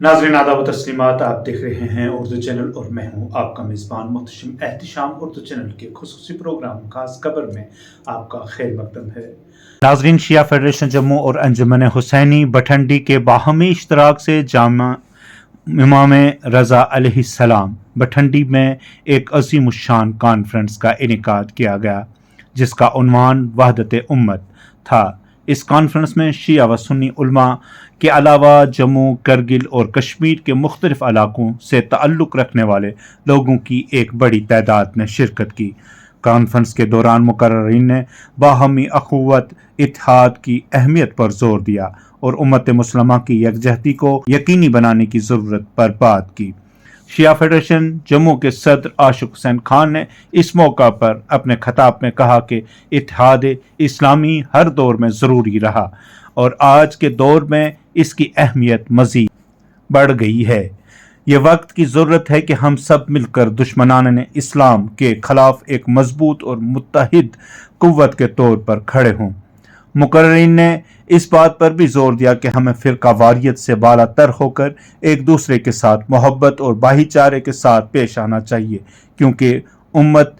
नाज़रीन आदाब व तस्लीमात, आप देख रहे हैं उर्दू चैनल और मैं हूं आपका मेज़बान मुहतशम एहतिशाम। उर्दू चैनल के खुसूसी प्रोग्राम खास खबर में आपका खैर मकदम है। नाज़रीन, शिया फेडरेशन जम्मू और अंजुमन हुसैनी भटंडी के बाहमी इश्तराक से जामा इमाम रज़ा अलैहिस्सलाम भटंडी में एक अज़ीमुश्शान कॉन्फ्रेंस का इनेकाद किया गया, जिसका उन्वान वहदत उम्मत था। इस कॉन्फ्रेंस में शिया व सुन्नी उलमा के अलावा जम्मू, करगिल और कश्मीर के मुख्तलिफ इलाकों से ताल्लुक़ रखने वाले लोगों की एक बड़ी तादाद ने शिरकत की। कॉन्फ्रेंस के दौरान मुकर्ररीन ने बाहमी अखुवत इत्तेहाद की अहमियत पर जोर दिया और उम्मत मुस्लिमा की यकजहती को यकीनी बनाने की ज़रूरत पर बात की। शिया फेडरेशन जम्मू के सदर आशिक हुसैन खान ने इस मौका पर अपने खिताब में कहा कि इत्तेहाद इस्लामी हर दौर में ज़रूरी रहा और आज के दौर में इसकी अहमियत मज़ीद बढ़ गई है। ये वक्त की ज़रूरत है कि हम सब मिलकर दुश्मनान इस्लाम के ख़िलाफ़ एक मजबूत और मुत्तहिद क़ुव्वत के तौर पर खड़े हों। मुकर्ररीन ने इस बात पर भी जोर दिया कि हमें फ़िरका वारियत से बालातर होकर एक दूसरे के साथ मोहब्बत और भाईचारे के साथ पेश आना चाहिए, क्योंकि उम्मत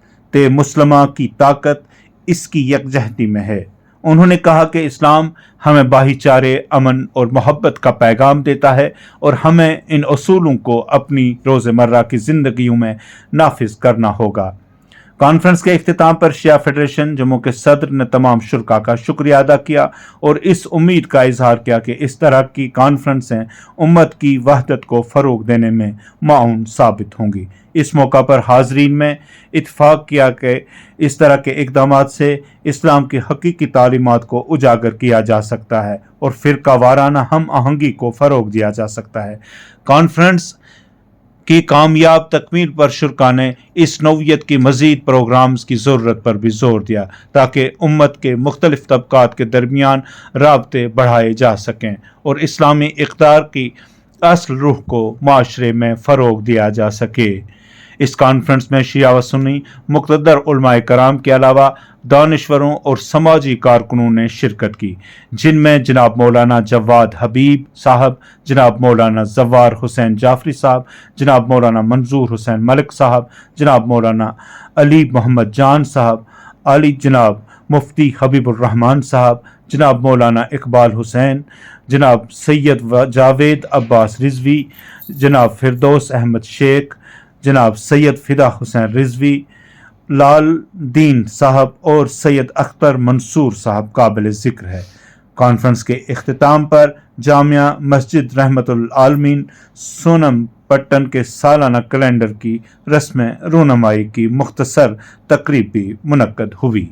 मुस्लिमा की ताकत इसकी यकजहती में है। उन्होंने कहा कि इस्लाम हमें भाईचारे, अमन और मोहब्बत का पैगाम देता है और हमें इन असूलों को अपनी रोज़मर्रा की ज़िंदगियों में नाफिज करना होगा। कॉन्फ्रेंस के इख्तिताम पर शिया फेडरेशन जम्मू के सदर ने तमाम शुरका का शुक्रिया अदा किया और इस उम्मीद का इजहार किया कि इस तरह की कॉन्फ्रेंसें उम्मत की वहदत को फ़रोग देने में माउन साबित होंगी। इस मौका पर हाज़रीन में इत्तफ़ाक़ किया कि इस तरह के इक़दामात से इस्लाम की हकीकी तालीमात को उजागर किया जा सकता है और फ़िरका वाराना हम आहंगी को फ़रोग दिया जा सकता है। कॉन्फ्रेंस की कामयाब तकमील पर शुरका ने इस नौइयत की मज़ीद प्रोग्राम्स की ज़रूरत पर भी जोर दिया, ताकि उम्मत के मुख्तलिफ तबक़ात के दरमियान राब्ते बढ़ाए जा सकें और इस्लामी इक़्तिदार की असल रूह को माशरे में फ़रोग दिया जा सके। इस कॉन्फ्रेंस में शिया व सुन्नी मुक़्तदर उलमाए कराम के अलावा दानिश्वरों और समाजी कारकुनों ने शिरकत की, जिनमें जनाब मौलाना जवाद हबीब साहब, जनाब मौलाना ज़व्वार हुसैन जाफरी साहब, जनाब मौलाना मंजूर हुसैन मलिक साहब, जनाब मौलाना अली मोहम्मद जान साहब, आली जनाब मुफ्ती हबीबुर्रहमान साहब, जनाब मौलाना इकबाल हुसैन, जनाब सैयद जावेद अब्बास रिजवी, जनाब फिरदौस अहमद शेख, जनाब सैयद फ़िदा हुसैन रिजवी, लाल दीन साहब और सैयद अख्तर मंसूर साहब काबिल ज़िक्र है। कॉन्फ्रेंस के इख्तिताम पर जामिया मस्जिद रहमतुल आलमीन सोनम पट्टन के सालाना कैलेंडर की रस्म रूनमाई की मुख्तसर तकरीब भी मुनक्कद हुई।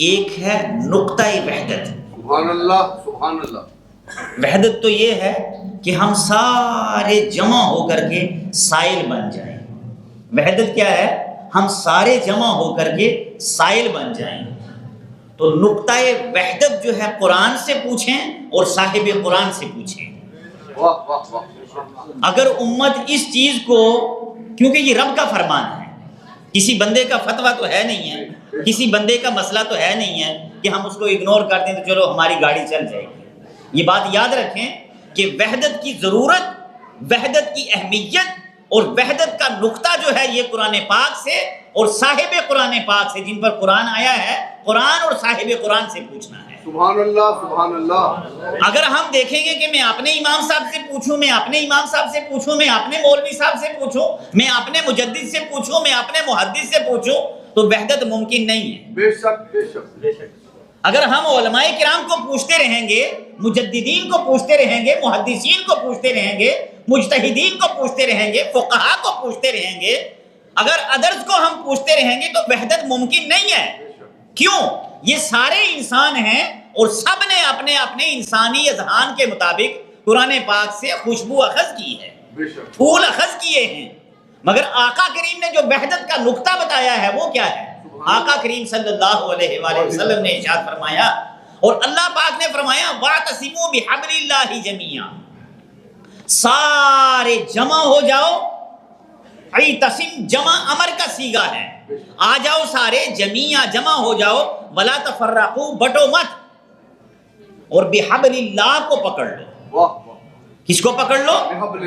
एक है नुक्ता-ए वहदत। सुभान अल्लाह, सुभान अल्लाह। वहदत तो ये है कि हम सारे जमा होकर के साइल बन जाएं। वहदत क्या है? हम सारे जमा होकर के साइल बन जाएं। तो नुक्ता-ए वहदत जो है कुरान से पूछें और साहिब कुरान से पूछें। वाह वाह वाह। अगर उम्मत इस चीज को, क्योंकि ये रब का फरमान है, किसी बंदे का फतवा तो है नहीं है, किसी बंदे का मसला तो है नहीं है कि हम उसको इग्नोर कर दें तो चलो हमारी गाड़ी चल जाएगी। ये बात याद रखें कि वहदत की ज़रूरत, वहदत की अहमियत और वहदत का नुक्ता जो है ये कुरान पाक से और साहिब कुरान पाक से, जिन पर कुरान आया है, कुरान और साहिब कुरान से पूछना है। सुभान अल्लाह, सुभान अल्लाह। अगर हम देखेंगे कि मैं अपने इमाम साहब से पूछूं, मैं अपने इमाम साहब से पूछूं, मैं अपने मौलवी साहब से पूछूं, मैं अपने मुजद्दिद से पूछूं, मैं अपने मुहद्दिस से पूछूं, तो वहदत मुमकिन नहीं है। बेशक बेशक बेशक। अगर हम उलमाए किराम को पूछते रहेंगे, मुजद्दिदीन को पूछते रहेंगे, मुहद्दिसीन को पूछते रहेंगे, मुज्तहिदीन को पूछते रहेंगे, फुक़हा को पूछते रहेंगे, अगर अदर्स को हम पूछते रहेंगे तो वहदत मुमकिन नहीं है। क्यों? ये सारे इंसान हैं और सब ने अपने अपने इंसानी अज़हान के मुताबिक कुरान पाक से खुशबू अखज़ की है, फूल अखज़ किए हैं, मगर आका करीम ने जो वहदत का नुक्ता बताया है वो क्या है? आका करीम सल्लल्लाहु अलैहि वसल्लम ने इरशाद फरमाया और अल्लाह पाक ने फरमाया वातसिमू बिहब्लिल्लाहि जमीआ, सारे जमा हो जाओ। तसिम जमा अमर का सीगा है, आ जाओ सारे, जमीआ जमा हो जाओ, वला तफर्रकू, बटो मत, और बिहब्लिल्लाह को पकड़ लो। کس کو پکڑ لو؟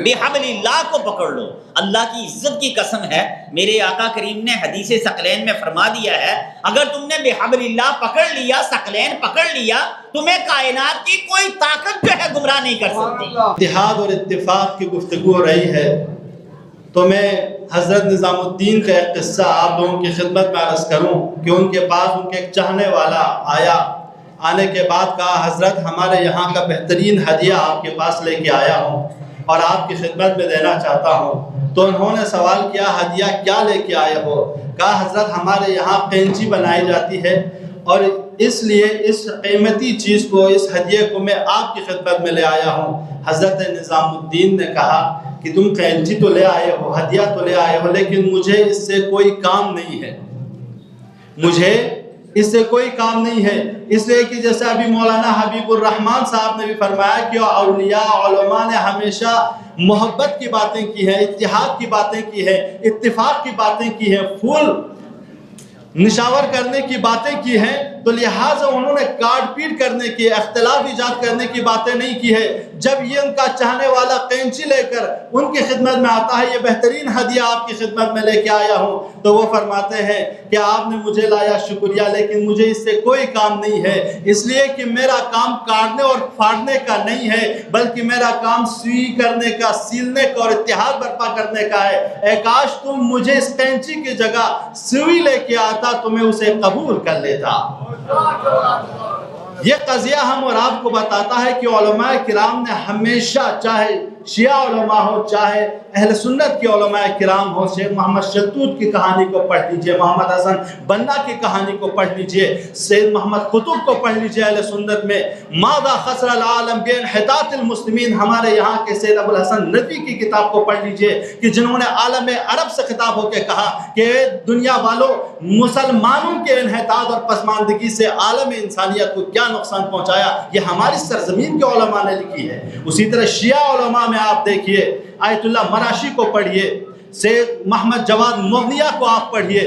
بحبل اللہ کو پکڑ لو. اللہ کی عزت کی قسم ہے، میرے آقا کریم نے حدیث ثقلین میں فرما دیا ہے اگر تم نے بحبل اللہ پکڑ لیا، ثقلین پکڑ لیا، تمہیں کائنات کی کوئی طاقت جو ہے گمراہ نہیں کر سکتی. اتحاد اور اتفاق کی گفتگو ہو رہی ہے تو میں حضرت نظام الدین کا ایک قصہ آپ لوگوں کی خدمت میں عرض کروں کہ ان کے پاس ان کے ایک چاہنے والا آیا. آنے کے بعد کہا حضرت ہمارے یہاں کا بہترین ہدیہ آپ کے پاس لے کے آیا ہوں اور آپ کی خدمت میں دینا چاہتا ہوں. تو انہوں نے سوال کیا ہدیہ کیا لے کے آئے ہو؟ کہا حضرت ہمارے یہاں قینچی بنائی جاتی ہے اور اس لیے اس قیمتی چیز کو، اس ہدیے کو میں آپ کی خدمت میں لے آیا ہوں. حضرت نظام الدین نے کہا کہ تم قینچی تو لے آئے ہو، ہدیہ تو لے آئے ہو، لیکن مجھے اس سے کوئی کام نہیں ہے، مجھے اس سے کوئی کام نہیں ہے. اس لیے کہ جیسے ابھی مولانا حبیب الرحمن صاحب نے بھی فرمایا کہ اولیاء علماء نے ہمیشہ محبت کی باتیں کی ہیں، اتحاد کی باتیں کی ہیں، اتفاق کی باتیں کی ہیں، پھول نشاور کرنے کی باتیں کی ہیں. تو لہٰذا انہوں نے کاٹ پیٹ کرنے کی، اختلاف ایجاد کرنے کی باتیں نہیں کی ہے. جب یہ ان کا چاہنے والا قینچی لے کر ان کی خدمت میں آتا ہے، یہ بہترین ہدیہ آپ کی خدمت میں لے کے آیا ہوں، تو وہ فرماتے ہیں کہ آپ نے مجھے لایا شکریہ، لیکن مجھے اس سے کوئی کام نہیں ہے، اس لیے کہ میرا کام کاٹنے اور پھاڑنے کا نہیں ہے، بلکہ میرا کام سوئی کرنے کا، سیلنے کا اور اتحاد برپا کرنے کا ہے. اے کاش تم مجھے اس قینچی کی جگہ سوئی لے کے آتا تو میں اسے قبول کر لیتا. یہ قضیہ ہم اور آپ کو بتاتا ہے کہ علماء کرام نے ہمیشہ، چاہے شیعہ علماء ہو چاہے اہل سنت کے علماء کرام ہو، شیخ محمد شلتوت کی کہانی کو پڑھ لیجئے، محمد حسن بنا کی کہانی کو پڑھ لیجئے، سید محمد قطب کو پڑھ لیجئے. اہل سنت میں ماذا خسر العالم بانحطاط المسلمین، ہمارے یہاں کے سید ابو الحسن ندوی کی کتاب کو پڑھ لیجئے کہ جنہوں نے عالم عرب سے خطاب ہو کے کہا کہ دنیا والوں، مسلمانوں کے انحطاط اور پسماندگی سے عالم انسانیت کو کیا نقصان پہنچایا، یہ ہماری سرزمین کے علماء نے لکھی ہے. اسی طرح شیعہ علماء میں آپ دیکھیے، آیت اللہ مراشی کو پڑھیے، سید محمد جواد مغنیہ کو آپ پڑھیے،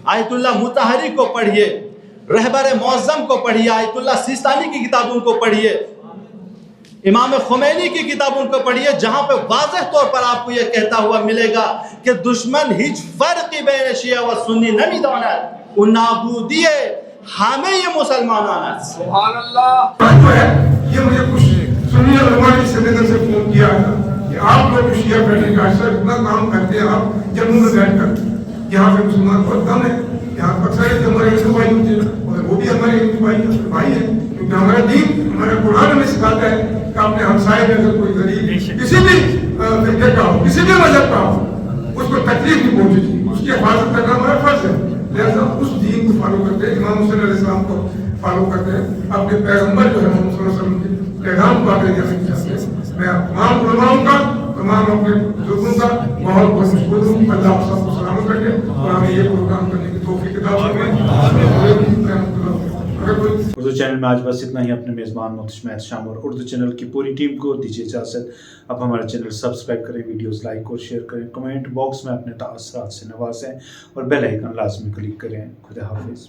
آیت اللہ مطہری کو پڑھیے، رہبر معظم کو پڑھیے، آیت اللہ سیستانی کی کتابوں کو پڑھیے، امام خمینی کی کتابوں کو پڑھیے، جہاں پہ واضح طور پر آپ کو یہ کہتا ہوا ملے گا کہ دشمن ہیچ فرقی بین شیعہ و سنی نمیداند و نابودیه ہمیں یہ مسلمانان ہیں. سبحان اللہ. جو ہے یہ مجھے کچھ سنی علماء کی صدر سے فون کیا تھا کہ آپ لوگ شیعہ بیٹھنے کا اثر اتنا کام کرتے ہیں، آپ جموں میں بیٹھ کر، یہاں پہ مسلمان بہت کم ہے، یہاں پر اکثر ہمارے ہندو بھائی ہوتے ہیں اور وہ بھی ہمارے ہندو بھائی ہیں، کیونکہ ہمارا دین، ہمارا قرآن ہمیں سکھاتا ہے کہ اپنے ہمسائے میں اگر کوئی غریب کسی بھی فرقے کا ہو، کسی بھی مذہب کا ہو، اس کو تکلیف نہیں پہنچے، اس کی حفاظت کرنا ہمارا فرض ہے. لہذا اس دین کو فالو کرتے ہیں، امام حسین علیہ السلام کو فالو کرتے ہیں، اپنے پیغمبر جو ہے محمد صلی اللہ علیہ وسلم کے پیغام کو آگے جانے چاہتے ہیں. میں تمام علماء کا، تمام اپنے بزرگوں کا بہت بہت مشکور ہوں. اللہ سب کو سلامت رکھے اور ہمیں یہ پروگرام کرنے کی توفیق عطا فرمائے. اردو چینل میں آج بس اتنا ہی. اپنے میزبان محتشم احتشام اور اردو چینل کی پوری ٹیم کو دیجیے اجازت. اب ہمارا چینل سبسکرائب کریں، ویڈیوز لائک اور شیئر کریں، کمنٹ باکس میں اپنے تاثرات سے نوازیں اور بیل آئیکن لازمی کلک کریں. خدا حافظ.